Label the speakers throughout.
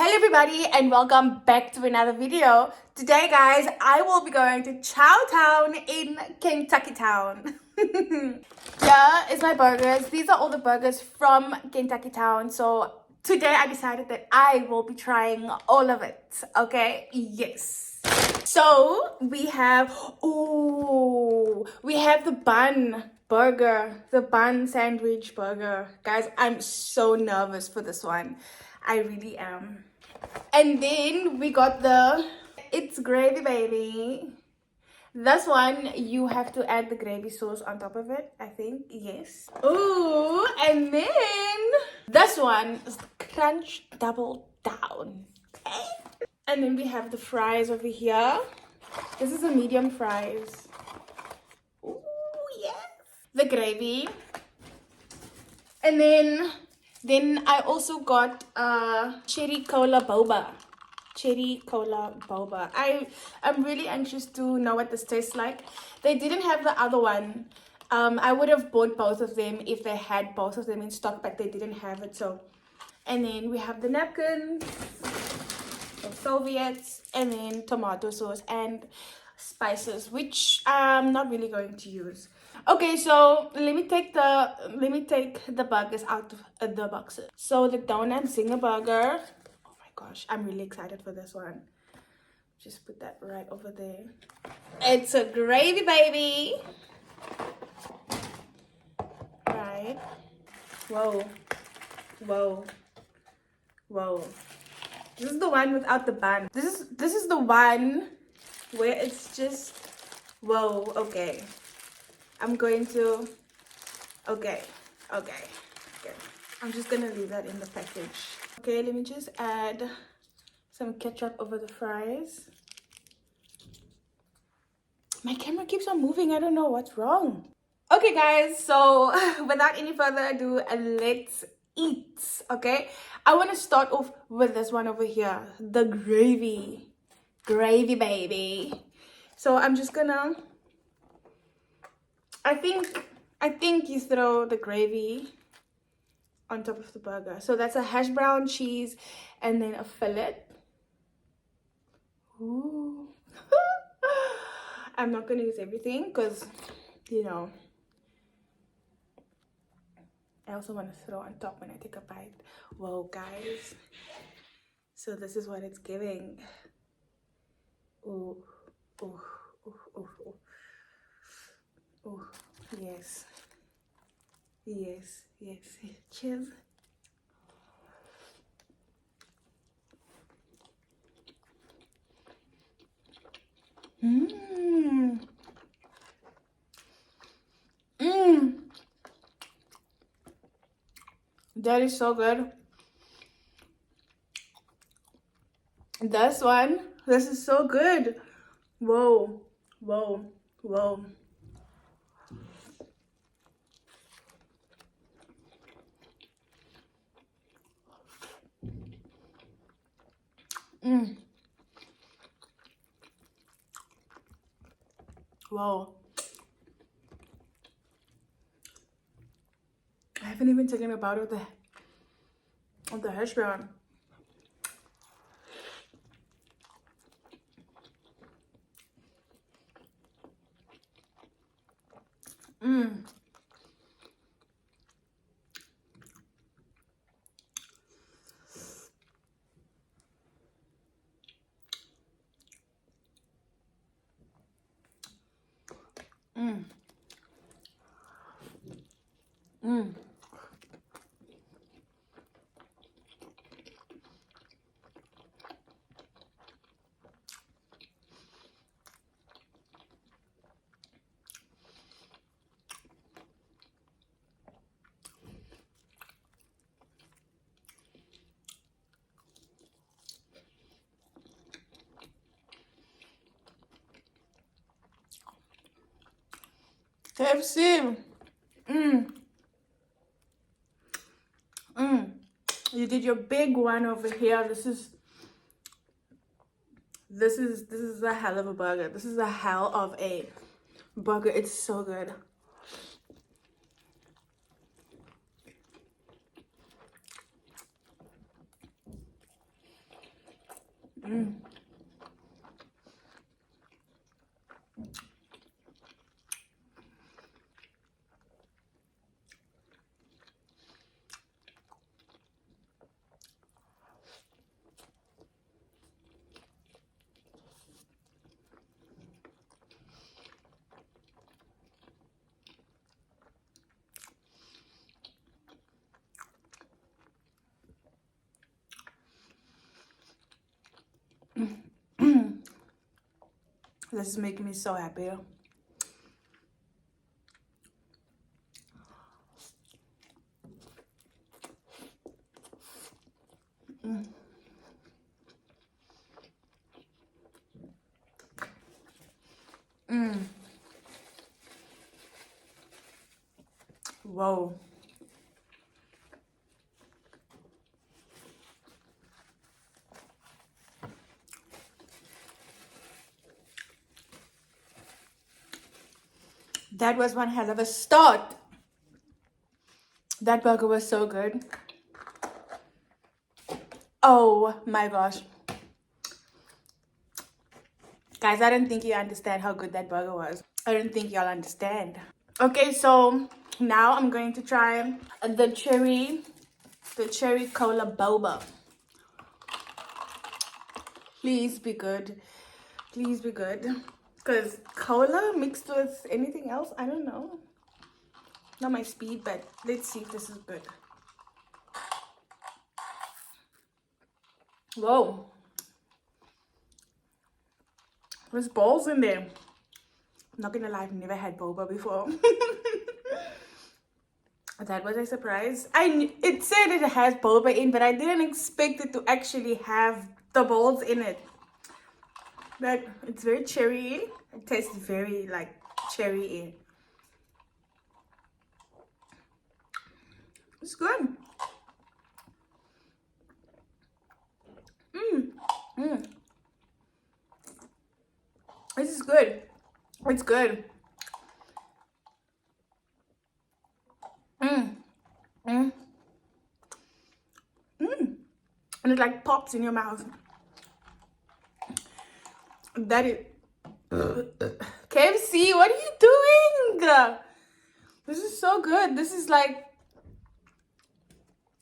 Speaker 1: Hello everybody and welcome back to another video. Today guys, I will be going to Chow Town in Kentucky Town. Here is my burgers. These are all the burgers from Kentucky Town. So today I decided that I will be trying all of it. Okay, yes. So we have the bun burger, the bun sandwich burger. Guys, I'm so nervous for this one. I really am. And then we got it's gravy baby. This one you have to add the gravy sauce on top of it, I think. Yes. Ooh, and then this one is the crunch double down. Okay. And then we have the fries over here. This is a medium fries. Ooh, yes. The gravy. And then I also got cherry Cola Boba. Cherry Cola Boba. I'm really anxious to know what this tastes like. They didn't have the other one. I would have bought both of them if they had both of them in stock, but they didn't have it. So, and then we have the napkins, the Soviets, and then tomato sauce and spices, which I'm not really going to use. Okay, so let me take the burgers out of the boxes. So the donut Zinger burger. Oh my gosh, I'm really excited for this one. Just put that right over there. It's a gravy baby. Right. Whoa. Whoa. Whoa. This is the one without the bun. This is the one where it's just whoa. Okay. I'm going to okay. I'm just gonna leave that in the package. Okay, let me just add some ketchup over the fries. My camera keeps on moving. I don't know what's wrong. Okay guys, so without any further ado, let's eat. Okay, I want to start off with this one over here, the gravy baby. So I'm just gonna I think you throw the gravy on top of the burger. So that's a hash brown cheese and then a fillet. Ooh. I'm not gonna use everything because, you know, I also want to throw on top when I take a bite. Whoa, guys. So this is what it's giving. Ooh, ooh, ooh, ooh, ooh. Oh, yes. Yes. Cheers. Mmm. That is so good. This is so good. Whoa. Wow. I haven't even taken a bite of the hash brown. KFC. You did your big one over here. This is a hell of a burger. This is a hell of a burger. It's so good. This is making me so happy. Whoa. That was one hell of a start. That burger was so good. Oh my gosh. Guys, I don't think you understand how good that burger was. I don't think y'all understand. Okay, so now I'm going to try the cherry Cola Boba. Please be good. Please be good. Because cola mixed with anything else, I don't know. Not my speed, but let's see if this is good. Whoa. There's balls in there. I'm not gonna lie, I've never had boba before. That was a surprise. It said it has boba in, but I didn't expect it to actually have the balls in it. But it's very cherry. It tastes very like cherry. It's good. This is good. It's good. And it like pops in your mouth. That is KFC, what are you doing? This is so good. This is like,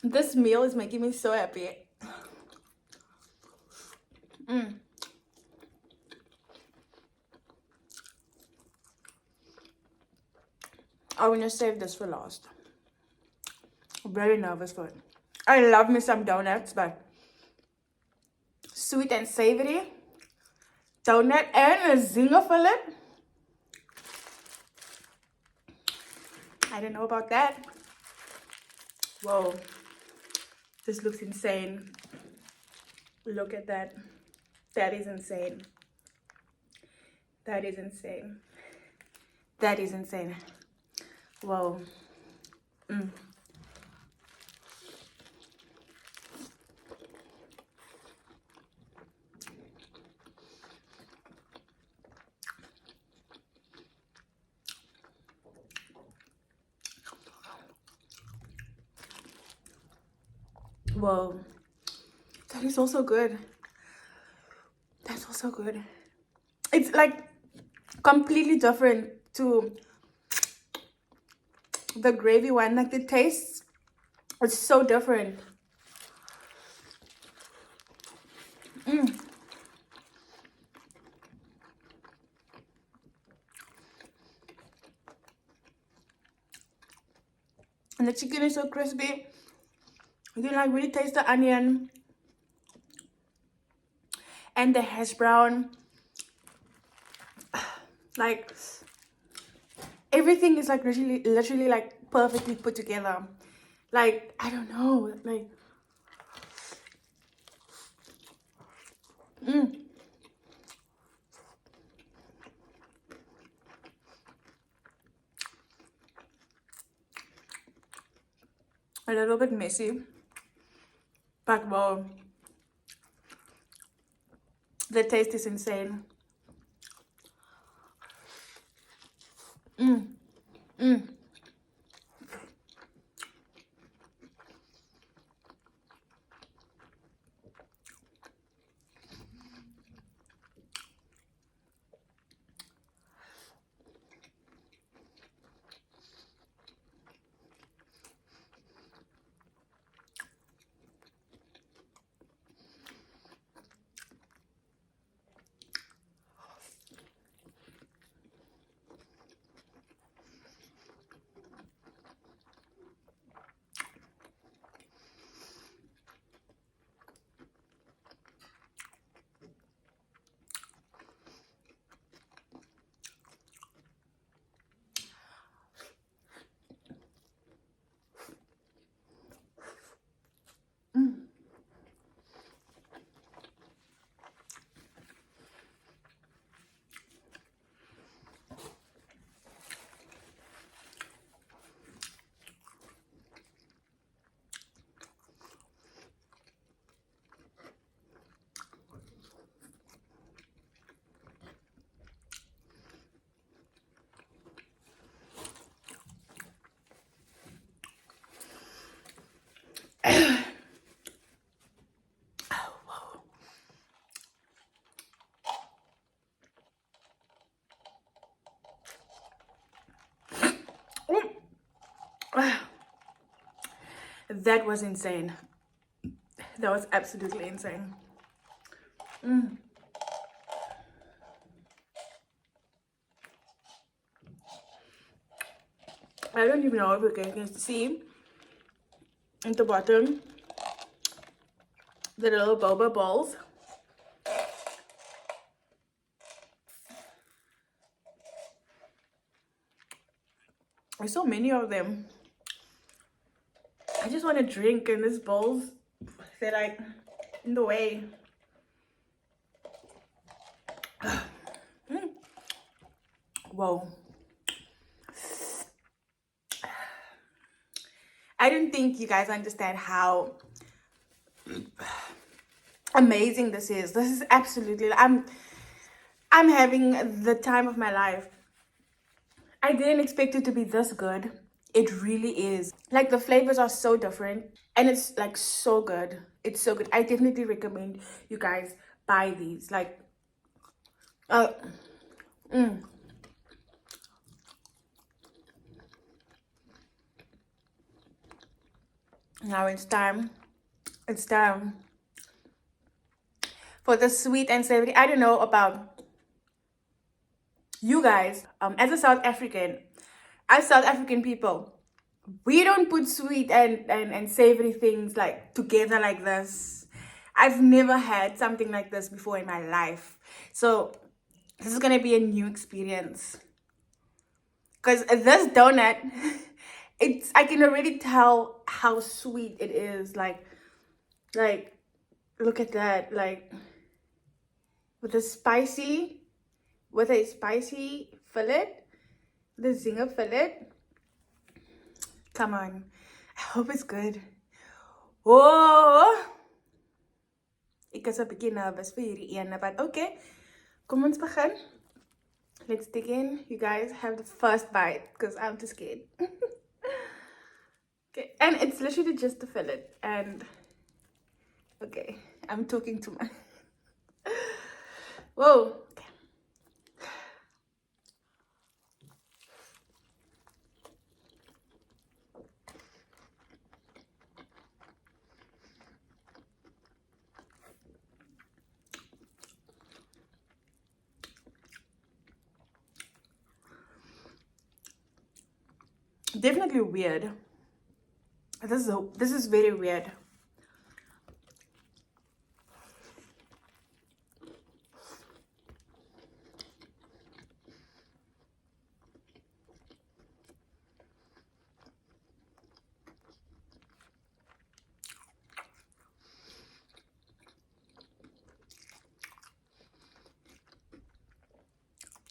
Speaker 1: this meal is making me so happy. I'm gonna save this for last. I'm very nervous for it. I love me some donuts, but sweet and savory donut and a Zinger fillet. I don't know about that. Whoa, this looks insane. Look at that. That is insane. That is insane. That is insane. Whoa. Whoa. That is also good. That's also good. It's like completely different to the gravy one. Like the taste is so different. And the chicken is so crispy. You can like really taste the onion and the hash brown. Like everything is like literally like perfectly put together. Like I don't know, like a little bit messy, but wow, the taste is insane. That was insane. That was absolutely insane. I don't even know if you can see at the bottom the little boba balls. There's so many of them. I just want to drink, and these bowls, they're like in the way. Whoa. I don't think you guys understand how amazing this is. This is absolutely, I'm having the time of my life. I didn't expect it to be this good. It really is. Like, the flavors are so different, and it's like so good. It's so good. I definitely recommend you guys buy these. Like, now it's time. It's time for the sweet and savory. I don't know about you guys. As a South African, as South African people, we don't put sweet and savory things like together like this. I've never had something like this before in my life. So this is gonna be a new experience. Because this donut, I can already tell how sweet it is. Like look at that. Like with a spicy fillet, the Zinger fillet. Come on. I hope it's good. Oh, ek is 'n bietjie nervous vir hierdie ene, but okay. Kom ons begin. Let's dig in. You guys have the first bite because I'm too scared. Okay, and it's literally just the fillet. And okay, I'm talking too much. Whoa. Okay. Definitely weird. This is very weird.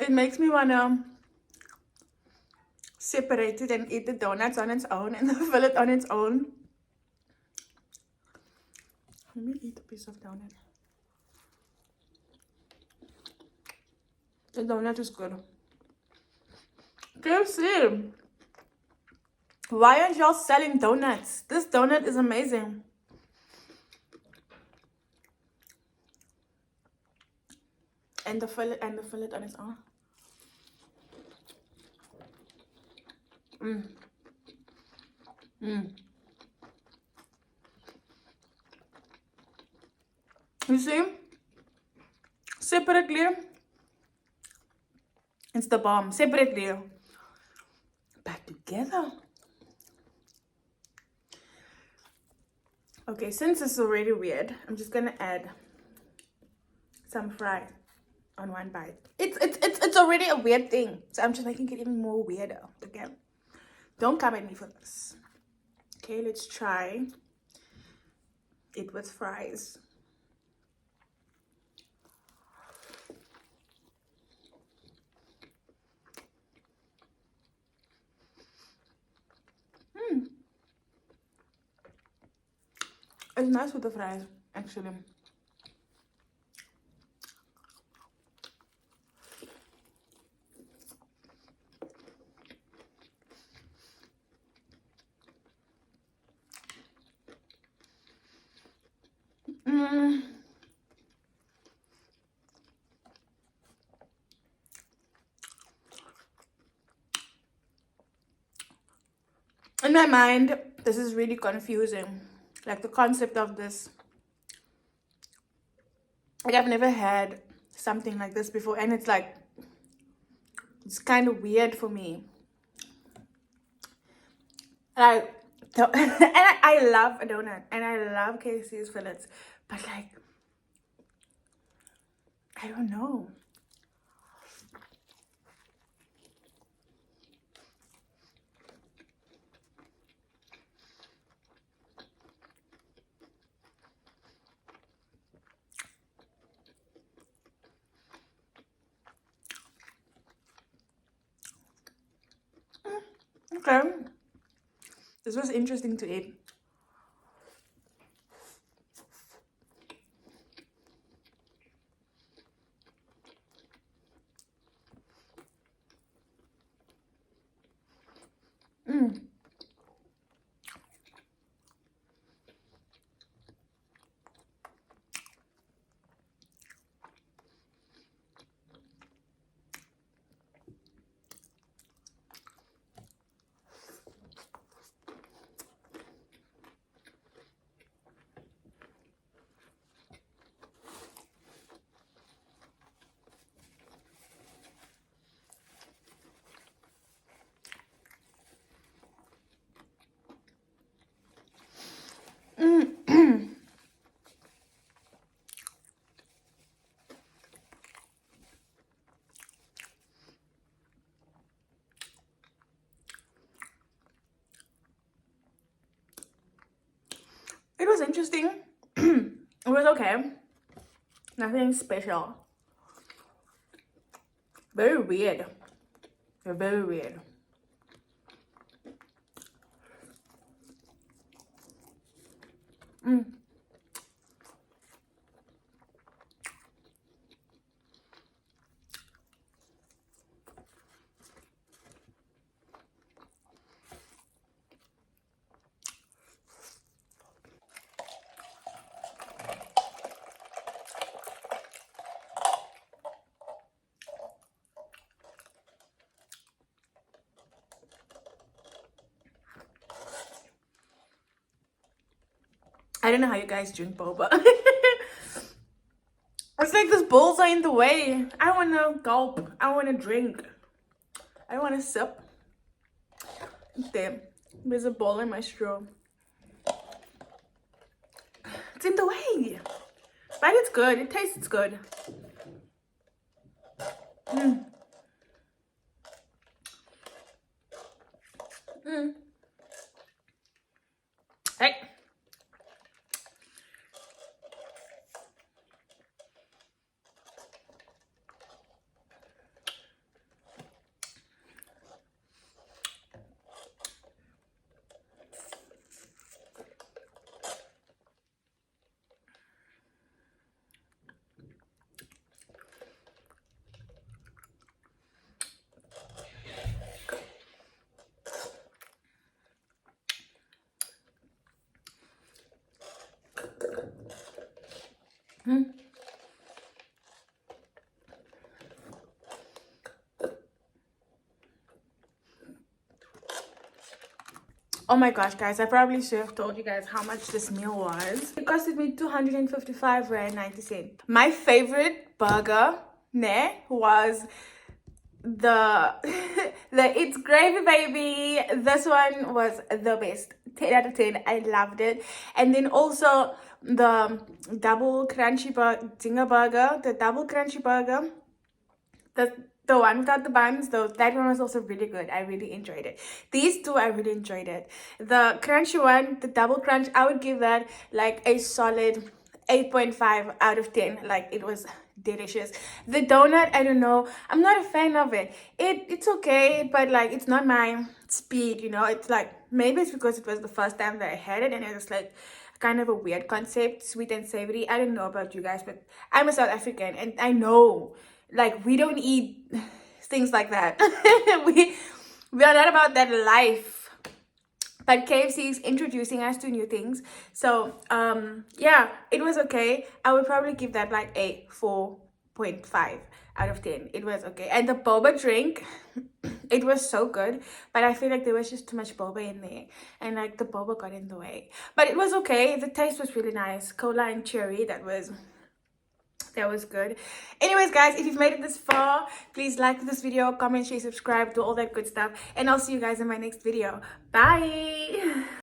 Speaker 1: It makes me wanna separate it and eat the donuts on its own and the fillet on its own. Let me eat a piece of donut. The donut is good. KFC, why aren't y'all selling donuts? This donut is amazing. And the fillet on its own. You see? Separately, it's the bomb. Separately, but together. Okay, since it's already weird, I'm just gonna add some fries on one bite. It's already a weird thing, so I'm just making it even more weirder. Okay, don't come at me for this. Okay, let's try it with fries. It's nice with the fries, actually. In my mind, this is really confusing. Like the concept of this. Like I've never had something like this before, and it's like, it's kind of weird for me. Like, and I love a donut, and I love KFC's fillets, but like, I don't know. Okay, this was interesting to eat. It was interesting. It was okay. Nothing special. Very weird. Very weird. I don't know how you guys drink boba. It's like these bowls are in the way. I want to gulp. I want to drink. I want to sip. There's a bowl in my straw. It's in the way. But it's good. It tastes good. Hey. Oh my gosh, guys, I probably should have told you guys how much this meal was. It costed me 255 Rand 90 cents. My favorite burger, was the It's Gravy Baby. This one was the best. 10 out of 10. I loved it. And then also the double crunchy Zinger burger, the double crunchy burger, the one without the buns, though, that one was also really good. I really enjoyed it. These two, I really enjoyed it. The crunchy one, the double crunch, I would give that like a solid 8.5 out of 10. Like, it was delicious. The donut, I don't know, I'm not a fan of it. It's okay, but like, it's not my speed, you know. It's like, maybe it's because it was the first time that I had it, and it was like kind of a weird concept, sweet and savory. I don't know about you guys, but I'm a South African, and I know, like, we don't eat things like that. we are not about that life. But KFC is introducing us to new things. So yeah, it was okay. I would probably give that like a 4.5 out of 10. It was okay. And the boba drink, It was so good, but I feel like there was just too much boba in there, and like the boba got in the way. But it was okay. The taste was really nice. Cola and cherry, that was good. Anyways, guys, if you've made it this far, please like this video, comment, share, subscribe, do all that good stuff, and I'll see you guys in my next video. Bye.